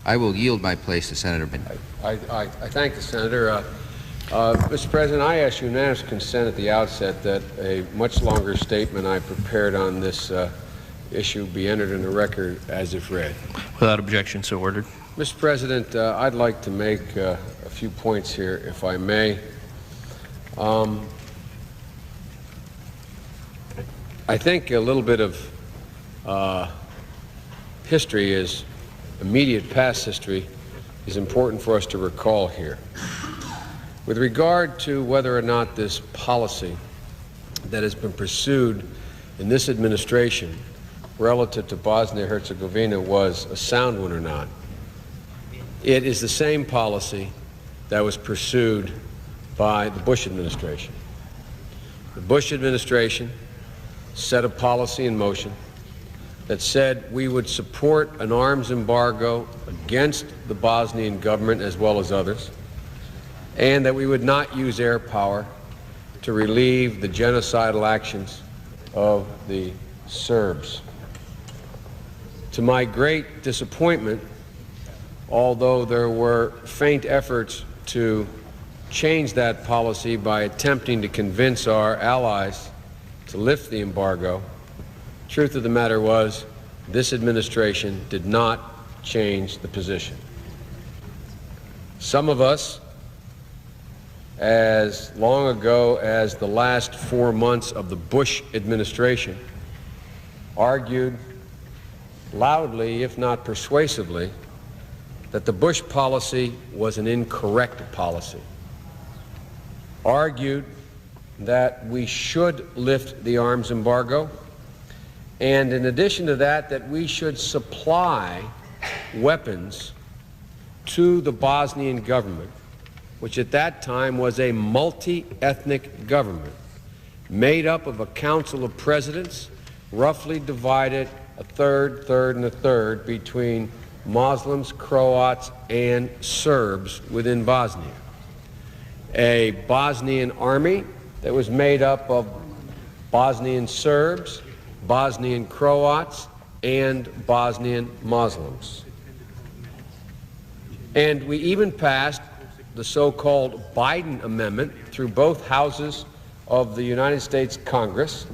I will yield my place to Senator Benton. I thank the Senator. Mr. President, I ask unanimous consent at the outset that a much longer statement I prepared on this issue be entered in the record as if read. Without objection, so ordered. Mr. President, I'd like to make a few points here, if I may. I think a little bit of history is immediate past history is important for us to recall here. With regard to whether or not this policy that has been pursued in this administration relative to Bosnia-Herzegovina was a sound one or not, it is the same policy that was pursued by the Bush administration. The Bush administration set a policy in motion that said we would support an arms embargo against the Bosnian government as well as others, and that we would not use air power to relieve the genocidal actions of the Serbs. To my great disappointment, although there were faint efforts to change that policy by attempting to convince our allies to lift the embargo, truth of the matter was this administration did not change the position. Some of us, as long ago as the last 4 months of the Bush administration, argued loudly, if not persuasively, that the Bush policy was an incorrect policy, argued that we should lift the arms embargo, and in addition to that, that we should supply weapons to the Bosnian government, which at that time was a multi-ethnic government made up of a council of presidents, roughly divided a third, and a third between Muslims, Croats, and Serbs within Bosnia. A Bosnian army that was made up of Bosnian Serbs, Bosnian Croats, and Bosnian Muslims. And we even passed the so-called Biden Amendment through both houses of the United States Congress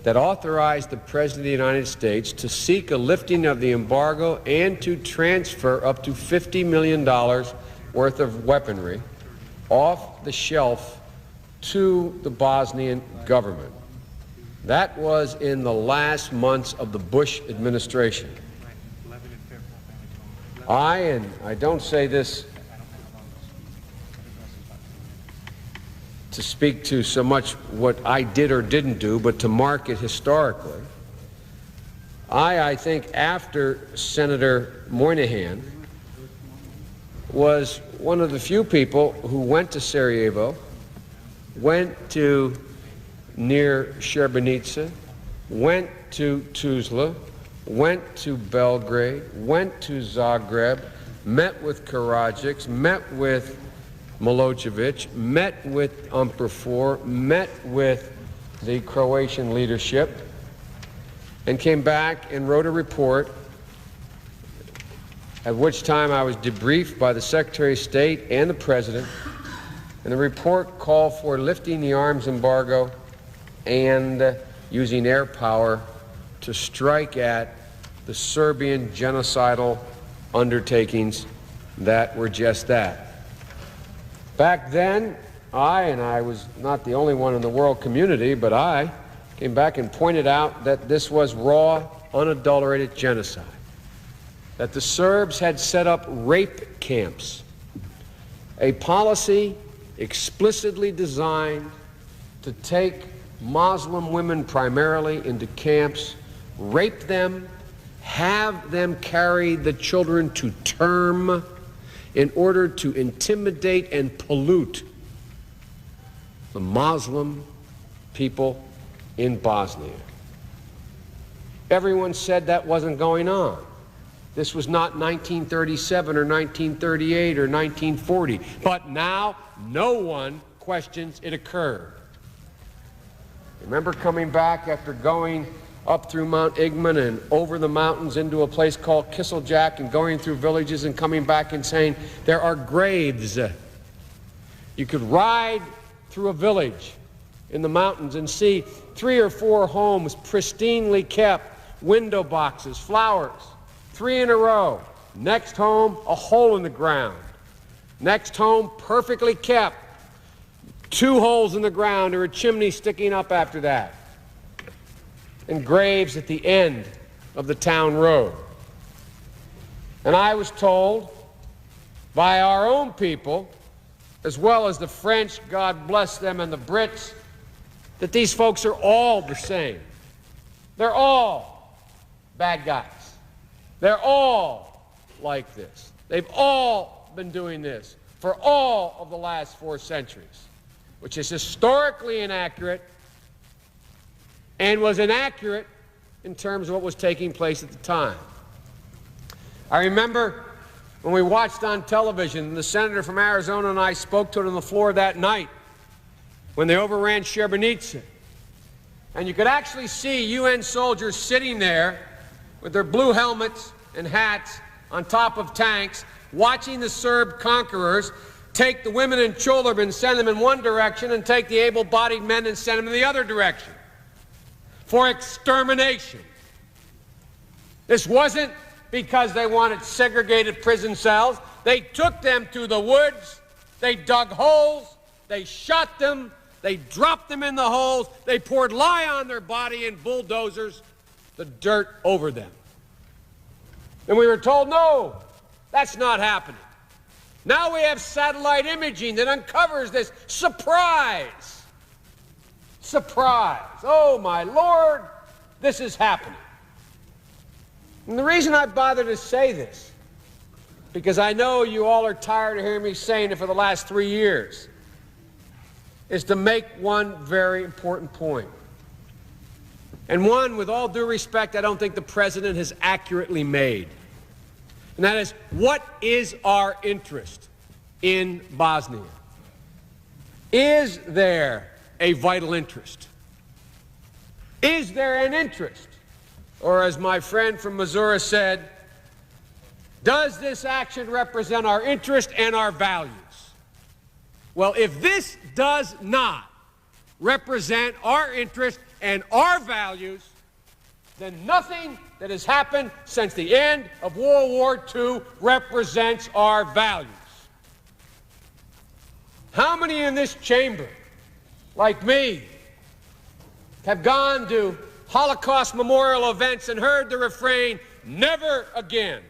that authorized the President of the United States to seek a lifting of the embargo and to transfer up to $50 million worth of weaponry off the shelf to the Bosnian government. That was in the last months of the Bush administration. I don't say this to speak to so much what I did or didn't do, but to mark it historically. I think after Senator Moynihan was one of the few people who went to Sarajevo, went to near Srebrenica, went to Tuzla, went to Belgrade, went to Zagreb, met with Karadzic, met with Milosevic, met with Umperfor, met with the Croatian leadership, and came back and wrote a report, at which time I was debriefed by the Secretary of State and the President, and the report called for lifting the arms embargo and using air power to strike at the Serbian genocidal undertakings that were just that. Back then, I was not the only one in the world community, but I came back and pointed out that this was raw, unadulterated genocide, that the Serbs had set up rape camps, a policy explicitly designed to take Muslim women primarily into camps, rape them, have them carry the children to term in order to intimidate and pollute the Muslim people in Bosnia. Everyone said that wasn't going on. This was not 1937 or 1938 or 1940. But now no one questions it occurred. I remember coming back after going up through Mount Igman and over the mountains into a place called Kisseljack, and going through villages and coming back and saying, there are graves. You could ride through a village in the mountains and see 3 or 4 homes pristinely kept, window boxes, flowers, 3 in a row. Next home, a hole in the ground. Next home, perfectly kept, 2 holes in the ground or a chimney sticking up after that. And graves at the end of the town road. And I was told by our own people, as well as the French, God bless them, and the Brits, that these folks are all the same. They're all bad guys. They're all like this. They've all been doing this for all of the last 4 centuries, which is historically inaccurate and was inaccurate in terms of what was taking place at the time. I remember when we watched on television, the senator from Arizona and I spoke to it on the floor that night when they overran Srebrenica. And you could actually see UN soldiers sitting there with their blue helmets and hats on top of tanks, watching the Serb conquerors take the women and children, send them in one direction, and take the able-bodied men and send them in the other direction for extermination. This wasn't because they wanted segregated prison cells. They took them to the woods, they dug holes, they shot them, they dropped them in the holes, they poured lye on their body and bulldozers the dirt over them. And we were told, no, that's not happening. Now we have satellite imaging that uncovers this. Surprise! Surprise! Oh, my Lord, this is happening. And the reason I bother to say this, because I know you all are tired of hearing me saying it for the last 3 years, is to make one very important point. And one, with all due respect, I don't think the President has accurately made. And that is, what is our interest in Bosnia? Is there a vital interest? Is there an interest? Or as my friend from Missouri said, does this action represent our interest and our values? Well, if this does not represent our interest and our values, then nothing that has happened since the end of World War II represents our values. How many in this chamber, like me, have gone to Holocaust memorial events and heard the refrain, never again,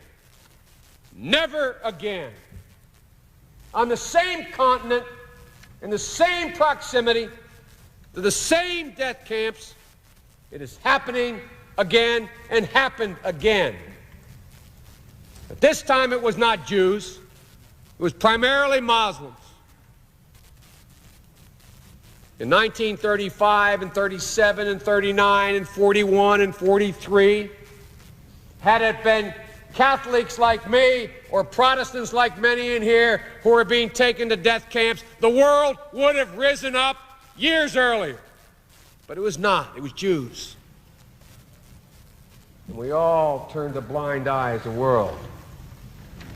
never again? On the same continent, in the same proximity, to the same death camps, it is happening again and happened again. But this time it was not Jews, it was primarily Muslims. In 1935 and 37 and 39 and 41 and 43, had it been Catholics like me or Protestants like many in here who are being taken to death camps, the world would have risen up years earlier. But it was not. It was Jews. And we all turned a blind eye as a world.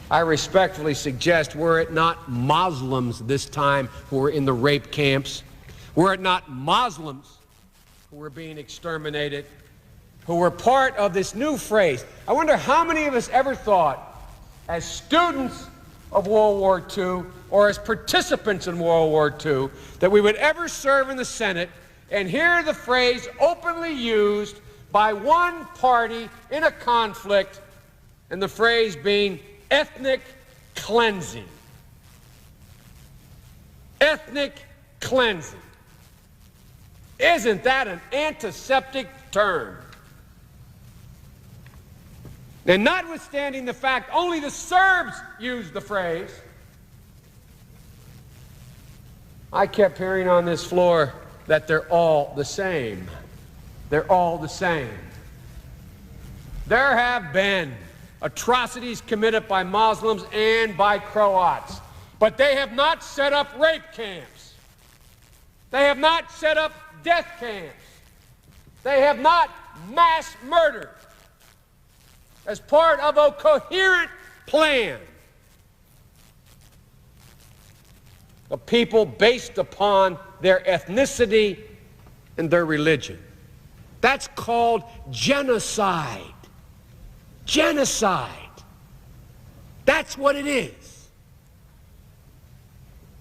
I respectfully suggest, were it not Muslims this time who were in the rape camps, were it not Muslims who were being exterminated, who were part of this new phrase. I wonder how many of us ever thought, as students of World War II or as participants in World War II, that we would ever serve in the Senate and hear the phrase openly used by one party in a conflict, and the phrase being ethnic cleansing. Ethnic cleansing. Isn't that an antiseptic term? And notwithstanding the fact only the Serbs used the phrase, I kept hearing on this floor that they're all the same. They're all the same. There have been atrocities committed by Muslims and by Croats, but they have not set up rape camps. They have not set up death camps. They have not mass murdered as part of a coherent plan of people based upon their ethnicity and their religion. That's called genocide. Genocide. That's what it is.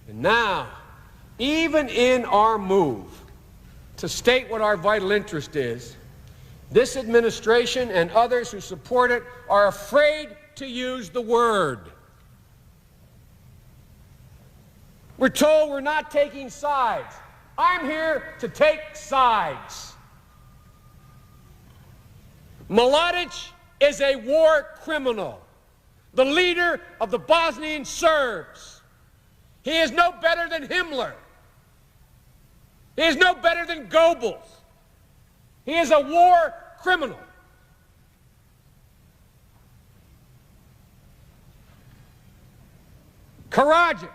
And now, even in our move to state what our vital interest is, this administration and others who support it are afraid to use the word. We're told we're not taking sides. I'm here to take sides. Mladic is a war criminal, the leader of the Bosnian Serbs. He is no better than Himmler. He is no better than Goebbels. He is a war criminal. Karadzic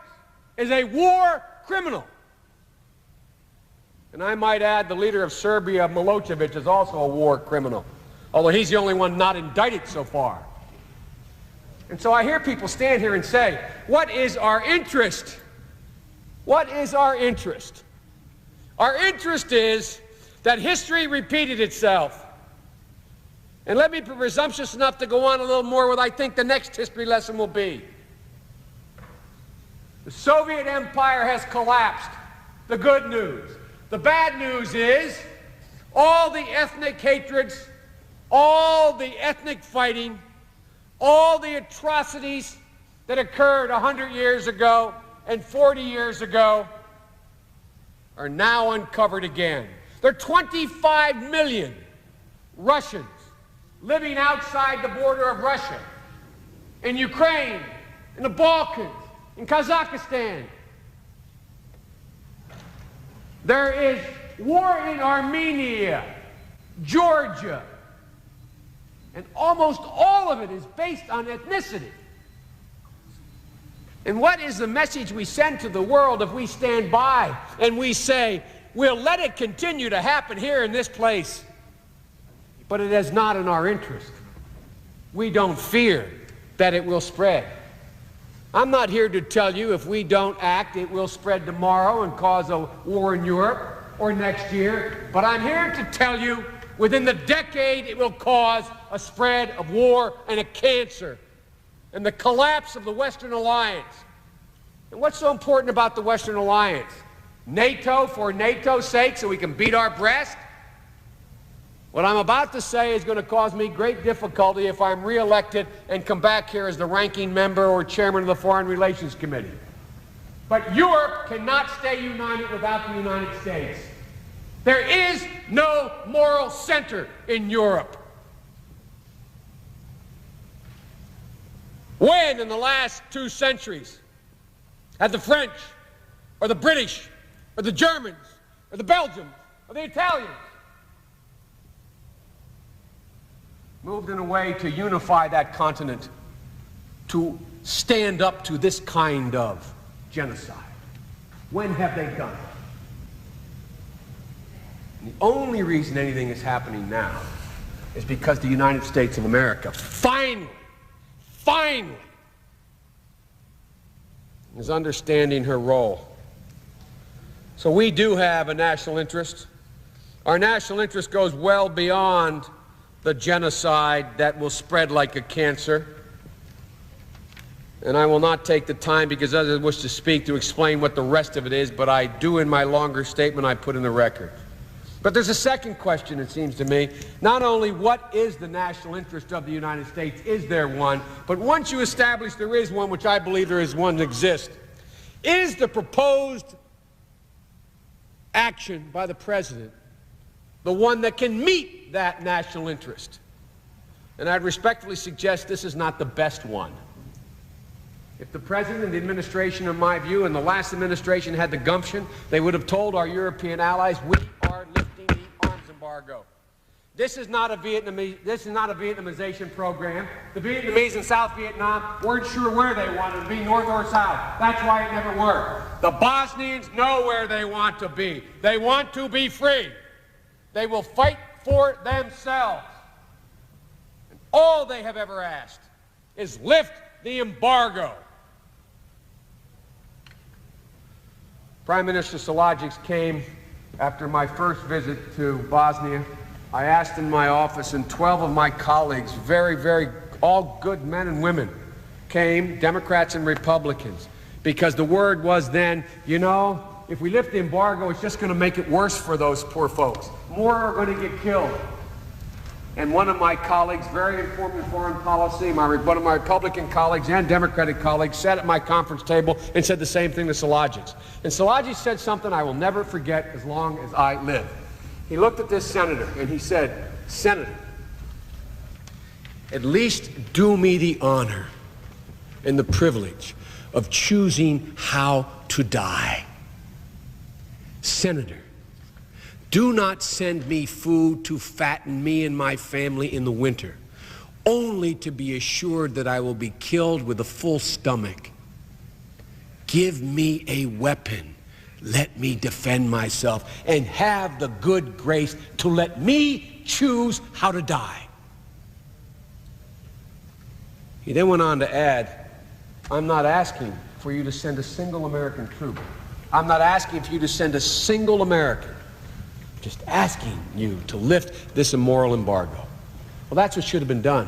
is a war criminal. And I might add, the leader of Serbia, Milosevic, is also a war criminal, although he's the only one not indicted so far. And so I hear people stand here and say, what is our interest? What is our interest? Our interest is that history repeated itself. And let me be presumptuous enough to go on a little more what I think the next history lesson will be. The Soviet Empire has collapsed. The good news. The bad news is all the ethnic hatreds, all the ethnic fighting, all the atrocities that occurred 100 years ago and 40 years ago are now uncovered again. There are 25 million Russians living outside the border of Russia, in Ukraine, in the Balkans, in Kazakhstan. There is war in Armenia, Georgia, and almost all of it is based on ethnicity. And what is the message we send to the world if we stand by and we say, we'll let it continue to happen here in this place, but it is not in our interest. We don't fear that it will spread. I'm not here to tell you if we don't act, it will spread tomorrow and cause a war in Europe or next year, but I'm here to tell you within the decade it will cause a spread of war and a cancer and the collapse of the Western Alliance. And what's so important about the Western Alliance? NATO for NATO's sake, so we can beat our breast? What I'm about to say is going to cause me great difficulty if I'm reelected and come back here as the ranking member or chairman of the Foreign Relations Committee. But Europe cannot stay united without the United States. There is no moral center in Europe. When in the last 2 centuries have the French or the British or the Germans or the Belgians or the Italians moved in a way to unify that continent, to stand up to this kind of genocide? When have they done it? And the only reason anything is happening now is because the United States of America finally is understanding her role. So we do have a national interest. Our national interest goes well beyond the genocide that will spread like a cancer. And I will not take the time, because others wish to speak, to explain what the rest of it is, but I do in my longer statement I put in the record. But there's a second question, it seems to me. Not only what is the national interest of the United States, is there one, but once you establish there is one, which I believe there is one that exists, is the proposed action by the President the one that can meet that national interest? And I'd respectfully suggest this is not the best one. If the President and the administration, in my view, and the last administration had the gumption, they would have told our European allies, we are lifting the arms embargo. This is not a Vietnamization program. The Vietnamese in South Vietnam weren't sure where they wanted to be, north or south. That's why it never worked. The Bosnians know where they want to be. They want to be free. They will fight for themselves. And all they have ever asked is lift the embargo. Prime Minister Silagic came after my first visit to Bosnia. I asked in my office, and 12 of my colleagues, all good men and women, came, Democrats and Republicans, because the word was then, you know, if we lift the embargo, it's just going to make it worse for those poor folks. More are going to get killed. And one of my colleagues, very informed in foreign policy, one of my Republican colleagues and Democratic colleagues, sat at my conference table and said the same thing to Silagic. And Silagic said something I will never forget as long as I live. He looked at this senator and he said, "Senator, at least do me the honor and the privilege of choosing how to die. Senator, do not send me food to fatten me and my family in the winter, only to be assured that I will be killed with a full stomach. Give me a weapon. Let me defend myself and have the good grace to let me choose how to die." He then went on to add, "I'm not asking for you to send a single American troop. I'm not asking for you to send a single American. Just asking you to lift this immoral embargo." Well, that's what should have been done.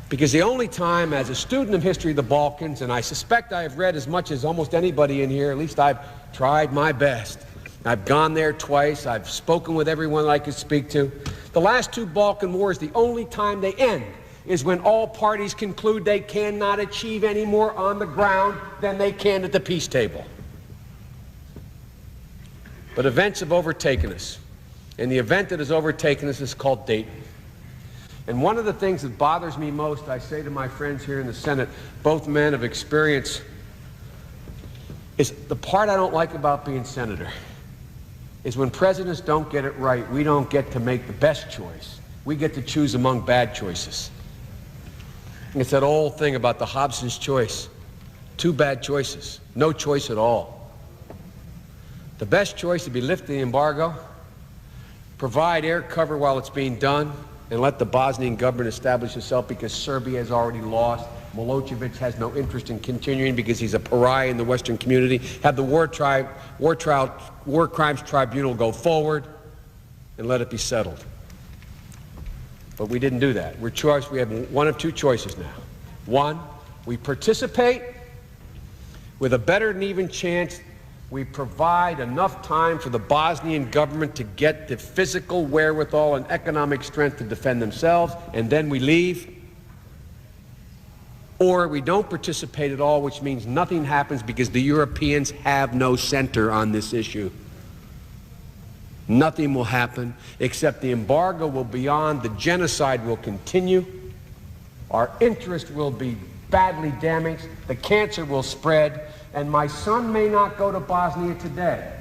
Because the only time, as a student of history of the Balkans, and I suspect I have read as much as almost anybody in here, at least I've tried my best. I've gone there twice. I've spoken with everyone I could speak to. The last two Balkan wars, the only time they end is when all parties conclude they cannot achieve any more on the ground than they can at the peace table. But events have overtaken us, and the event that has overtaken us is called Dayton. And one of the things that bothers me most, I say to my friends here in the Senate, both men of experience, is the part I don't like about being senator is when presidents don't get it right, we don't get to make the best choice. We get to choose among bad choices. And it's that old thing about the Hobson's choice. Two bad choices, no choice at all. The best choice would be lift the embargo, provide air cover while it's being done, and let the Bosnian government establish itself, because Serbia has already lost. Milosevic has no interest in continuing because he's a pariah in the Western community. Have the War Crimes Tribunal go forward and let it be settled. But we didn't do that. We have one of two choices now. One, we participate with a better than even chance. We provide enough time for the Bosnian government to get the physical wherewithal and economic strength to defend themselves, and then we leave. Or we don't participate at all, which means nothing happens because the Europeans have no center on this issue. Nothing will happen except the embargo will be on, the genocide will continue, our interest will be badly damaged, the cancer will spread, and my son may not go to Bosnia today,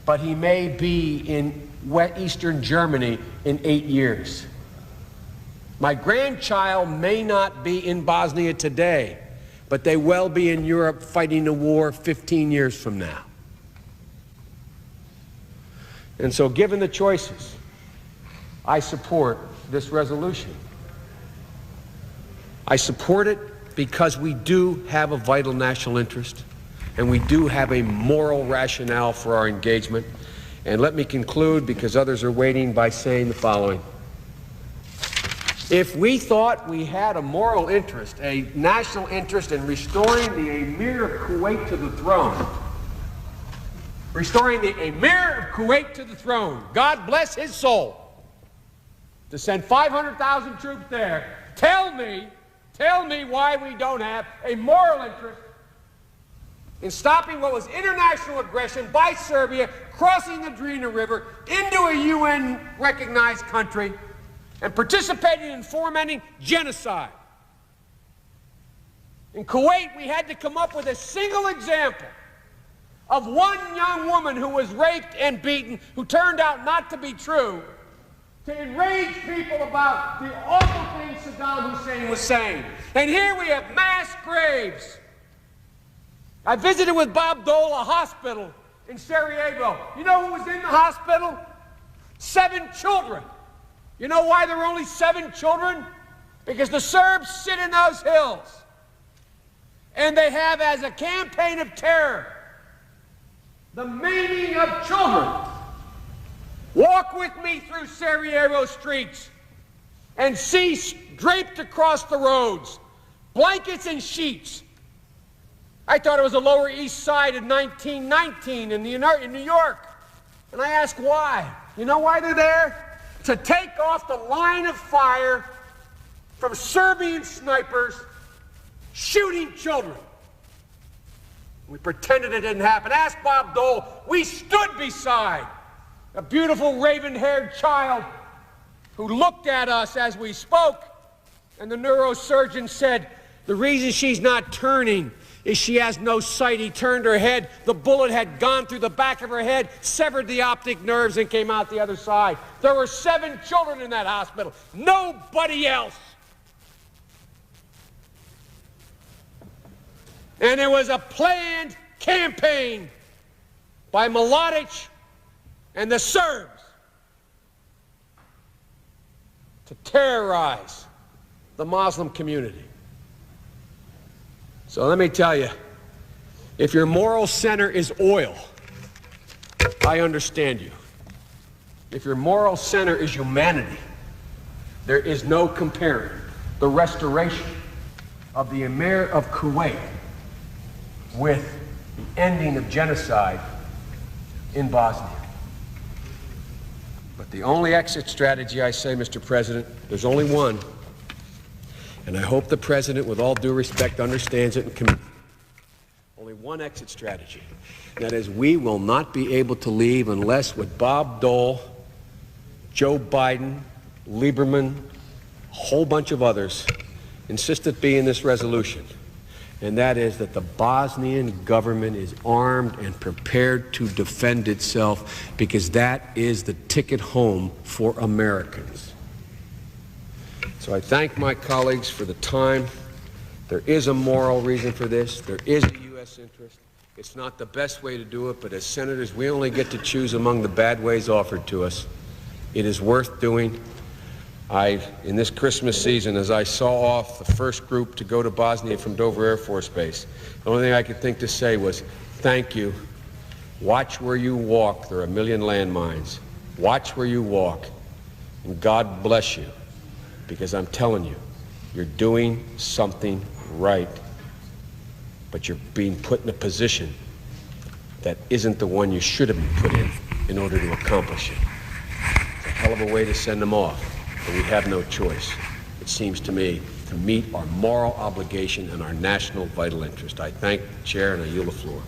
but he may be in Eastern Germany in 8 years. My grandchild may not be in Bosnia today, but they will be in Europe fighting a war 15 years from now. And so, given the choices, I support this resolution. I support it because we do have a vital national interest, and we do have a moral rationale for our engagement. And let me conclude, because others are waiting, by saying the following. If we thought we had a moral interest, a national interest in restoring the Emir of Kuwait to the throne, God bless his soul, to send 500,000 troops there, tell me why we don't have a moral interest in stopping what was international aggression by Serbia, crossing the Drina River into a UN-recognized country, and participating in fomenting genocide. In Kuwait, we had to come up with a single example of one young woman who was raped and beaten, who turned out not to be true, to enrage people about the awful things Saddam Hussein was saying. And here we have mass graves. I visited with Bob Dole a hospital in Sarajevo. You know who was in the hospital? 7 children. You know why there were only 7 children? Because the Serbs sit in those hills, and they have as a campaign of terror the maiming of children. Walk with me through Sarajevo streets and see draped across the roads blankets and sheets. I thought it was the Lower East Side in 1919 in New York. And I asked why. You know why they're there? To take off the line of fire from Serbian snipers shooting children. We pretended it didn't happen. Ask Bob Dole. We stood beside a beautiful raven-haired child who looked at us as we spoke, and the neurosurgeon said, the reason she's not turning is she has no sight. He turned her head. The bullet had gone through the back of her head, severed the optic nerves, and came out the other side. There were 7 children in that hospital. Nobody else. And it was a planned campaign by Mladic and the Serbs to terrorize the Muslim community. So let me tell you, if your moral center is oil, I understand you. If your moral center is humanity, there is no comparing the restoration of the Emir of Kuwait with the ending of genocide in Bosnia. But the only exit strategy, I say, Mr. President, there's only one. And I hope the President, with all due respect, understands it and commits. Only one exit strategy. And that is, we will not be able to leave unless with Bob Dole, Joe Biden, Lieberman, a whole bunch of others, insist it be in this resolution. And that is that the Bosnian government is armed and prepared to defend itself, because that is the ticket home for Americans. So I thank my colleagues for the time. There is a moral reason for this. There is a U.S. interest. It's not the best way to do it, but as senators, we only get to choose among the bad ways offered to us. It is worth doing. In this Christmas season, as I saw off the first group to go to Bosnia from Dover Air Force Base, the only thing I could think to say was, thank you. Watch where you walk. There are a million landmines. Watch where you walk. And God bless you. Because I'm telling you, you're doing something right, but you're being put in a position that isn't the one you should have been put in order to accomplish it. It's a hell of a way to send them off, but we have no choice, it seems to me, to meet our moral obligation and our national vital interest. I thank the Chair and I yield the floor.